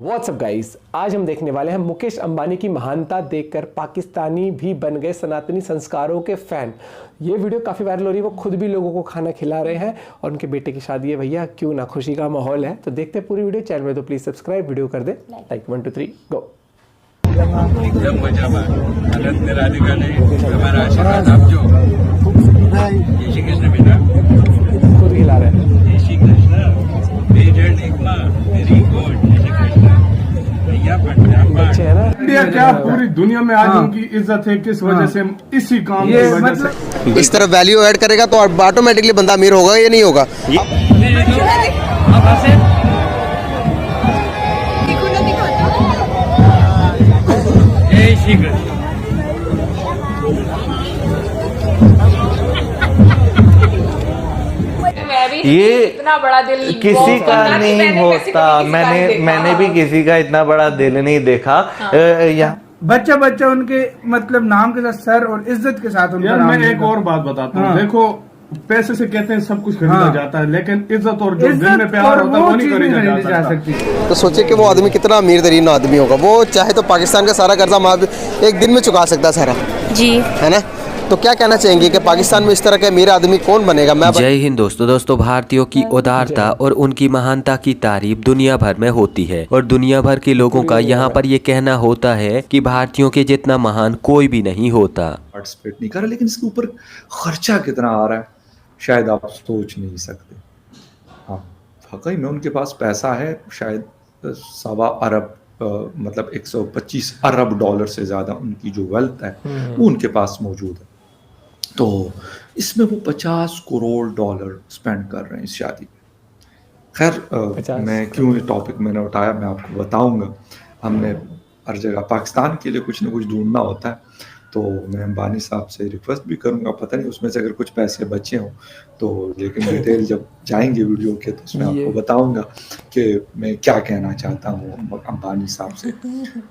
WhatsApp guys, आज हम देखने वाले हैं मुकेश अंबानी की महानता देखकर पाकिस्तानी भी बन गए सनातनी संस्कारों के फैन। ये वीडियो काफ़ी वायरल हो रही है। वो खुद भी लोगों को खाना खिला रहे हैं और उनके बेटे की शादी है। भैया क्यों ना, खुशी का माहौल है। तो देखते हैं पूरी वीडियो। चैनल में तो प्लीज़ सब्सक्राइब, वीडियो कर दे लाइक। 1 2 3 गो। एकदम मजा में अनंत राधिका ने हमारा आशीर्वाद आप जो जय श्री कृष्ण बेटा खुद खिला रहे हैं। जय श्री कृष्ण मेजर निगमा वेरी गुड जय श्री कृष्ण भैया पंजाबा अच्छे है ना। इंडिया क्या पूरी दुनिया में आज उनकी इज्जत है, किस वजह से? इसी काम की वजह से। इस तरह वैल्यू ऐड करेगा तो ऑटोमेटिकली बंदा अमीर होगा या नहीं होगा? जय श्री कृष्ण ये इतना बड़ा दिल किसी का नहीं होता। मैंने भी किसी का इतना बड़ा दिल नहीं देखा। यहाँ बच्चा उनके मतलब नाम के साथ सर और इज्जत के साथ उनका नाम। मैं एक और बात बताता हूँ। देखो, पैसे से कहते हैं सब कुछ खरीदा जाता है, लेकिन इज्जत और जो दिल में प्यार होता है वो नहीं खरीदा जा सकती। तो सोचे कि वो आदमी कितना अमीर तरीन आदमी होगा। वो चाहे तो पाकिस्तान का सारा कर्जा माफ एक दिन में चुका सकता है सारा, जी है ना? तो क्या कहना चाहेंगे कि पाकिस्तान में इस तरह का अमीर आदमी कौन बनेगा? जय हिंद दोस्तों भारतीयों की उदारता और उनकी महानता की तारीफ दुनिया भर में होती है और दुनिया भर के लोगों का यहाँ पर ये कहना होता है कि भारतीयों के जितना महान कोई भी नहीं होता। पार्टिसिपेट नहीं कर रहा, लेकिन इसके ऊपर खर्चा कितना आ रहा है शायद आप सोच नहीं सकते। हाँ, वाकई में उनके पास पैसा है, शायद 1.25 अरब मतलब 125 अरब डॉलर से ज़्यादा उनकी जो वेल्थ है वो उनके पास मौजूद है। तो इसमें वो 50 करोड़ डॉलर स्पेंड कर रहे हैं इस शादी पे। खैर, मैं क्यों ये टॉपिक मैंने उठाया मैं आपको बताऊंगा। हमने हर जगह पाकिस्तान के लिए कुछ ना कुछ ढूंढना होता है, तो मैं अंबानी साहब से रिक्वेस्ट भी करूंगा, पता नहीं उसमें से अगर कुछ पैसे बचे हों तो, लेकिन डिटेल जब जाएंगे वीडियो के तो उसमें आपको बताऊंगा कि मैं क्या कहना चाहता हूँ अंबानी साहब से।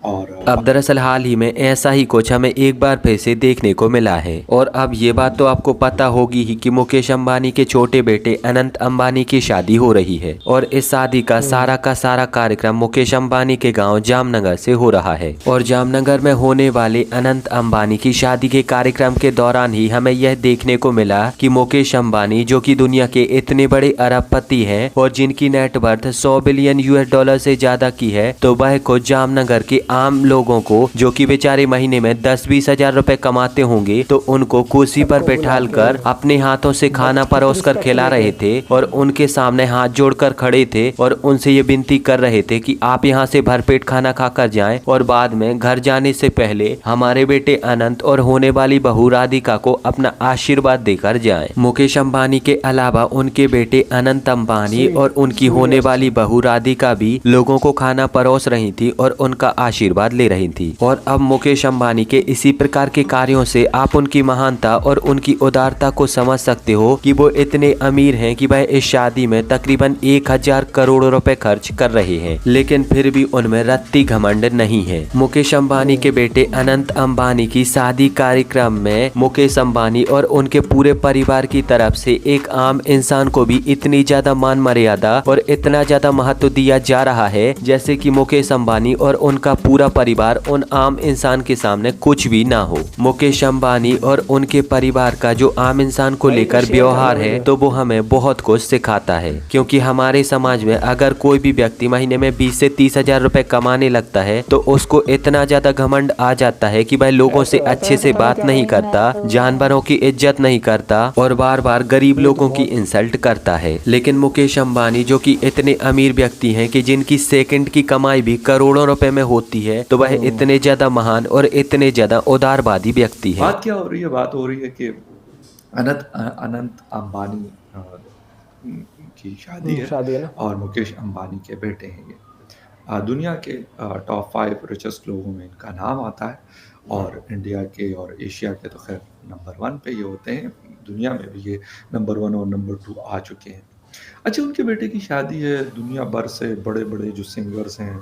और अब दरअसल हाल ही में ऐसा ही कुछ हमें एक बार फिर से देखने को मिला है। और अब ये बात तो आपको पता होगी ही कि मुकेश अंबानी के छोटे बेटे अनंत अंबानी की शादी हो रही है और इस शादी का सारा कार्यक्रम मुकेश अंबानी के गाँव जामनगर से हो रहा है। और जामनगर में होने वाले अनंत अंबानी की शादी के कार्यक्रम के दौरान ही हमें यह देखने को मिला कि मुकेश अंबानी जो कि दुनिया के इतने बड़े अरबपति हैं और जिनकी नेटवर्थ 100 बिलियन US डॉलर से ज्यादा की है, तो वह को जामनगर के आम लोगों को जो कि बेचारे महीने में 10-20 हजार रुपए कमाते होंगे, तो उनको कुर्सी पर बैठाल कर अपने हाथों से खाना परोस कर खिला रहे थे और उनके सामने हाथ जोड़कर खड़े थे और उनसे ये विनती कर रहे थे कि आप यहाँ से भरपेट खाना खाकर जाएं और बाद में घर जाने से पहले हमारे बेटे अनंत और होने वाली बहू राधिका को अपना आशीर्वाद देकर जाएं। मुकेश अंबानी के अलावा उनके बेटे अनंत अंबानी और उनकी होने वाली बहू राधिका भी लोगों को खाना परोस रही थी और उनका आशीर्वाद ले रही थी। और अब मुकेश अंबानी के इसी प्रकार के कार्यों से आप उनकी महानता और उनकी उदारता को समझ सकते हो कि वो इतने अमीर हैं कि वह इस शादी में तकरीबन 1000 करोड़ रुपए खर्च कर रहे हैं, लेकिन फिर भी उनमें रत्ती घमंड नहीं है। मुकेश अंबानी के बेटे अनंत अंबानी की शादी कार्यक्रम में मुकेश अंबानी और उनके पूरे परिवार की तरफ से एक आम इंसान को भी इतनी ज्यादा मान मर्यादा और इतना ज्यादा महत्व दिया जा रहा है जैसे कि मुकेश अंबानी और उनका पूरा परिवार उन आम इंसान के सामने कुछ भी ना हो। मुकेश अंबानी और उनके परिवार का जो आम इंसान को लेकर व्यवहार है तो वो हमें बहुत कुछ सिखाता है, क्योंकि हमारे समाज में अगर कोई भी व्यक्ति महीने में 20 से 30 हजार रुपए कमाने लगता है तो उसको इतना ज्यादा घमंड आ जाता है कि वह लोगों से अच्छे से बात नहीं करता, जानवरों की इज्जत नहीं करता और बार बार गरीब लोगों की इंसल्ट करता है। लेकिन मुकेश अंबानी जो कि इतने अमीर व्यक्ति हैं कि जिनकी सेकंड की कमाई भी करोड़ों रुपए में होती है, तो वह इतने ज्यादा महान और इतने ज्यादा उदारवादी व्यक्ति है। बात क्या हो रही है? बात हो रही है कि अनंत अंबानी की शादी है और मुकेश अंबानी के बेटे हैं ये। दुनिया के टॉप 5 रिचेस्ट लोगों में इनका नाम आता है और इंडिया के और एशिया के तो खैर नंबर 1 पे ये होते हैं, दुनिया में भी ये नंबर 1 और नंबर 2 आ चुके हैं। अच्छा, उनके बेटे की शादी है, दुनिया भर से बड़े बड़े जो सिंगर्स हैं,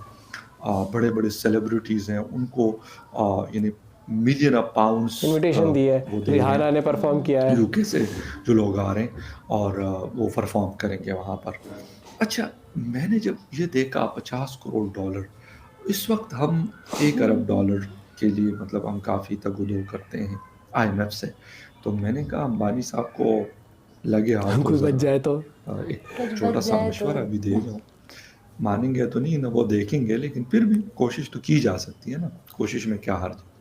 बड़े बड़े सेलिब्रिटीज़ हैं, उनको यानी मिलियन ऑफ पाउंड्स इनविटेशन दी है। रिहाना ने परफॉर्म किया है, यूके से जो लोग आ रहे हैं और वो परफॉर्म करेंगे वहाँ पर। अच्छा, मैंने जब ये देखा 50 करोड़ डॉलर, इस वक्त हम 1 अरब डॉलर के लिए मतलब हम काफ़ी तगुदो करते हैं IMF से। तो मैंने कहा अंबानी साहब को लगे हाथ कोई बच जाए तो एक छोटा सा मशवरा भी दे जाऊँ। मानेंगे तो नहीं ना, वो देखेंगे, लेकिन फिर भी कोशिश तो की जा सकती है ना, कोशिश में क्या हर्ज है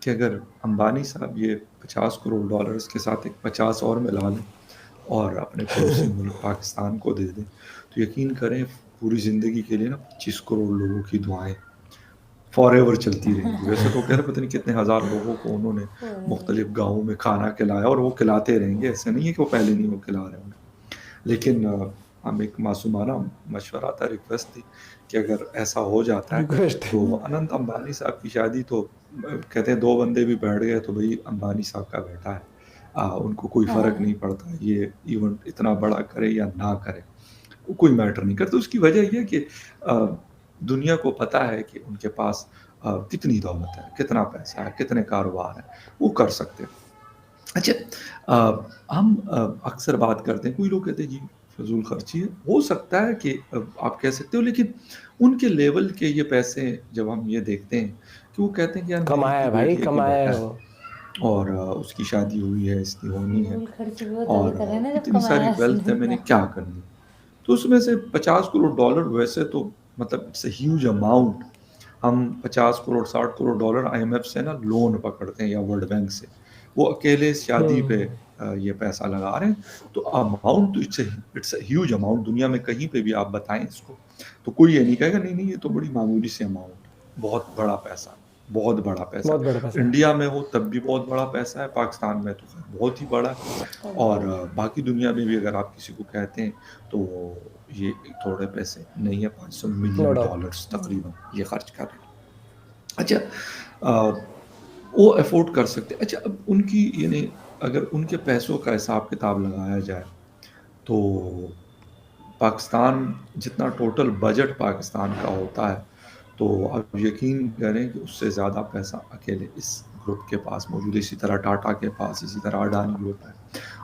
कि अगर अंबानी साहब ये 50 करोड़ डॉलर के साथ एक 50 और मिला लें और अपने पड़ोसी मुल्क पाकिस्तान को दे दें, तो यकीन करें पूरी ज़िंदगी के लिए ना 25 करोड़ लोगों की दुआएं फॉरएवर चलती रहेंगी। वैसे तो कह रहे पता नहीं कितने हज़ार लोगों को उन्होंने मुख्तलिफ गाँवों में खाना खिलाया और वो खिलाते रहेंगे, ऐसा नहीं है कि वो पहले नहीं वो खिला रहे होंगे। लेकिन हम एक मासूमाना मशवरा था, रिक्वेस्ट थी कि अगर ऐसा हो जाता है तो अनंत अंबानी साहब की शादी तो कहते हैं 2 बंदे भी बैठ गए तो भाई अंबानी साहब का बेटा है, उनको कोई फ़र्क नहीं पड़ता ये इवेंट इतना बड़ा करे या ना करे, वो कोई मैटर नहीं करता। उसकी वजह ये है कि दुनिया को पता है कि उनके पास कितनी दौलत है, कितना पैसा है, कितने कारोबार हैं, वो कर सकते हैं। अच्छा, हम अक्सर बात करते हैं, कोई लोग कहते हैं जी फजूल खर्ची है, हो सकता है कि आप कह सकते हो, लेकिन उनके लेवल के ये पैसे जब हम ये देखते हैं कि वो कहते हैं कि यार कमाया है भाई, कमाया है वो, और उसकी शादी हुई है, इसकी होनी है और इतनी सारी वेल्थ है, मैंने क्या करनी। तो उसमें से 50 करोड़ डॉलर वैसे तो मतलब इट्स अ ह्यूज अमाउंट। हम 50 करोड़ 60 करोड़ डॉलर IMF से ना लोन पकड़ते हैं या वर्ल्ड बैंक से, वो अकेले शादी पे ये पैसा लगा रहे हैं। तो अमाउंट तो इट्स अ ह्यूज अमाउंट। दुनिया में कहीं पे भी आप बताएं इसको तो कोई ये नहीं कहेगा नहीं नहीं ये तो बड़ी मामूली सी अमाउंट, बहुत बड़ा पैसा, बहुत बड़ा पैसा। बहुत बड़ा पैसा। इंडिया में हो तब भी बहुत बड़ा पैसा है, पाकिस्तान में तो बहुत ही बड़ा है, और बाकी दुनिया में भी अगर आप किसी को कहते हैं तो ये थोड़े पैसे नहीं है, 500 मिलियन डॉलर्स तकरीबन ये खर्च कर रहे हैं। अच्छा, वो अफोर्ड कर सकते। अच्छा, अब उनकी यानी अगर उनके पैसों का हिसाब किताब लगाया जाए तो पाकिस्तान जितना टोटल बजट पाकिस्तान का होता है तो आप यकीन करें कि उससे ज़्यादा पैसा अकेले इस ग्रुप के पास मौजूद है। इसी तरह टाटा के पास, इसी तरह अडानी ग्रुप है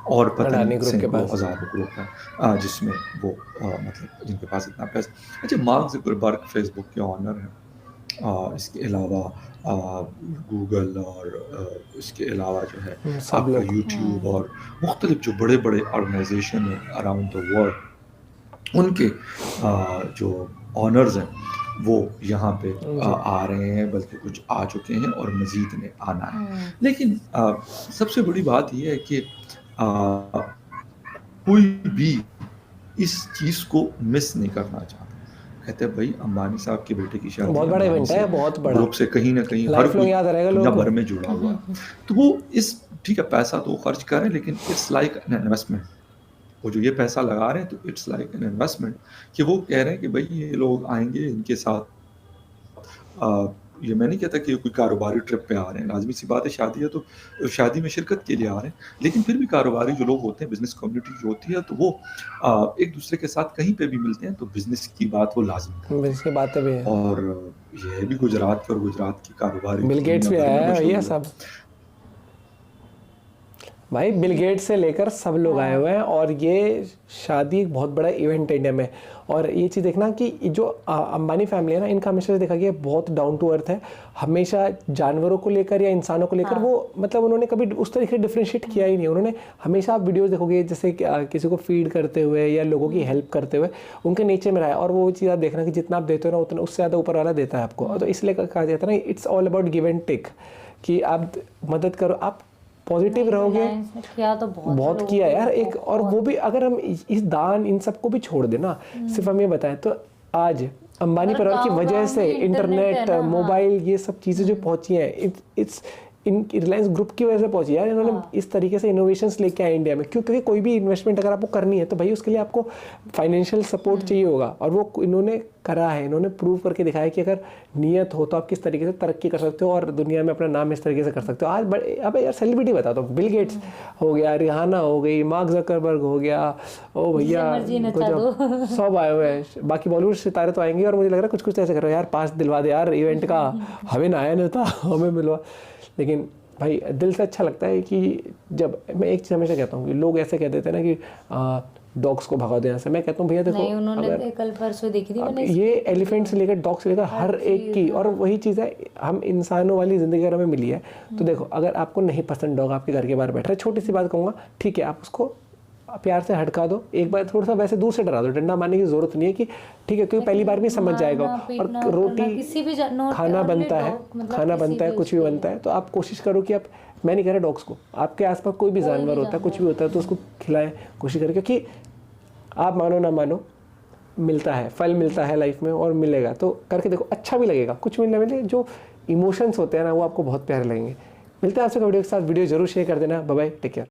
और पता नहीं सैकड़ों हज़ारों ग्रुप है जिसमें वो मतलब जिनके पास इतना पैसा। अच्छा, मार्क ज़ुकरबर्ग फेसबुक के ऑनर हैं, इसके अलावा गूगल और इसके अलावा जो है आपका यूट्यूब और मुख्तलिफ जो बड़े बड़े ऑर्गेनाइजेशन हैं अराउंड द वर्ल्ड, उनके जो ऑनर्स हैं वो यहाँ पे आ रहे हैं, बल्कि कुछ आ चुके हैं और मज़ीद ने आना है। लेकिन सबसे बड़ी बात यह है कि कोई भी इस चीज़ को मिस नहीं करना चाहता। कहते हैं भाई अंबानी साहब के बेटे की शादी बहुत बड़ा इवेंट है, बहुत बड़ा ग्रुप से कहीं ना कहीं हर कोई दुनिया भर में जुड़ा हुआ है। तो वो इस ठीक है पैसा तो खर्च कर रहे हैं, लेकिन इट्स लाइक एन इन्वेस्टमेंट। वो जो ये पैसा लगा रहे हैं तो इट्स लाइक एन इन्वेस्टमेंट कि वो कह रहे हैं कि भाई ये लोग आएंगे, इनके साथ ये मैं नहीं कहता कि कोई कारोबारी ट्रिप पे आ रहे हैं, लाजमी सी बात है शादी है तो शादी में शिरकत के लिए आ रहे हैं, लेकिन फिर भी कारोबारी जो लोग होते हैं, बिजनेस कम्युनिटी जो होती है, तो वो एक दूसरे के साथ कहीं पे भी मिलते हैं तो बिजनेस की बात वो लाजमी करते हैं। बिजनेस की बातें भी है। और ये भी गुजरात के और गुजरात की कारोबारी बिल गेट्स भी आया है भैया, सब भाई बिल गेट्स से लेकर सब लोग आए हुए हैं और ये शादी एक बहुत बड़ा इवेंट है इंडिया में। और ये चीज़ देखना कि जो अंबानी फैमिली है ना, इनका हमेशा से देखा गया बहुत डाउन टू अर्थ है, हमेशा जानवरों को लेकर या इंसानों को लेकर वो मतलब उन्होंने कभी उस तरीके से डिफ्रेंशिएट किया ही नहीं। उन्होंने हमेशा आप वीडियोस देखोगे जैसे किसी को फीड करते हुए या लोगों की हेल्प करते हुए उनके नेचर में रहा है। और वो चीज़ आप देखना कि जितना आप देते हो ना उतना उससे ज़्यादा ऊपर वाला देता है आपको। तो इसलिए कहा जाता है ना, it's all about give and take, कि आप मदद करो, आप पॉजिटिव रहोगे। किया तो बहुत किया यार एक। और वो भी अगर हम इस दान इन सबको भी छोड़ देना, सिर्फ हम ये बताएं तो आज अंबानी परिवार की वजह से इंटरनेट, मोबाइल, ये सब चीज़ें जो पहुंची हैं, इट्स इन रिलायंस ग्रुप की वजह से पहुंची यार। इन्होंने इस तरीके से इनोवेशंस लेके आए इंडिया में। क्योंकि कोई भी इन्वेस्टमेंट अगर आपको करनी है तो भाई उसके लिए आपको फाइनेंशियल सपोर्ट चाहिए होगा, और वो इन्होंने करा है। इन्होंने प्रूव करके दिखाया कि अगर नीयत हो तो आप किस तरीके से तरक्की कर सकते हो और दुनिया में अपना नाम इस तरीके से कर सकते हो। आज अब यार सेलिब्रिटी बता दो, बिल गेट्स हो गया, रिहाना हो गई, मार्क ज़करबर्ग हो गया, ओ भैया सब आए हुए हैं। बाकी बॉलीवुड सितारे तो आएंगे और मुझे लग रहा है कुछ कुछ ऐसे करो यार, पास दिलवा दे यार इवेंट का, हमें ना आया नहीं था, हमें मिलवा। लेकिन भाई दिल से अच्छा लगता है कि जब मैं एक चीज़ हमेशा कहता हूँ कि लोग ऐसे कह देते हैं ना कि डॉग्स को भगा दो यहाँ से। मैं कहता हूँ भैया देखो, नहीं, उन्होंने अगर कल परसों देखी थी मैंने, ये एलिफेंट से लेकर डॉग से लेकर हर एक की, और वही चीज़ है, हम इंसानों वाली ज़िंदगी अगर हमें मिली है तो देखो, अगर आपको नहीं पसंद डॉग आपके घर के बाहर बैठ रहा है, छोटी सी बात कहूँगा, ठीक है, आप उसको प्यार से हटका दो, एक बार थोड़ा सा वैसे दूर से डरा दो, डंडा मारने की जरूरत नहीं है कि ठीक है, क्योंकि पहली बार भी समझ जाएगा। और रोटी खाना बनता है, खाना बनता है, कुछ भी बनता है, तो आप कोशिश करो कि आप, मैं नहीं कह रहा डॉग्स को, आपके आसपास कोई भी जानवर होता है, कुछ भी होता है, तो उसको खिलाएं, कोशिश करें, क्योंकि आप मानो ना मानो मिलता है, फल मिलता है लाइफ में, और मिलेगा तो करके देखो, अच्छा भी लगेगा। कुछ मिलने मिले, जो इमोशंस होते हैं ना, वो आपको बहुत प्यारे लगेंगे। मिलते हैं आपसे वीडियो के साथ, वीडियो जरूर शेयर कर देना। Bye bye, take care.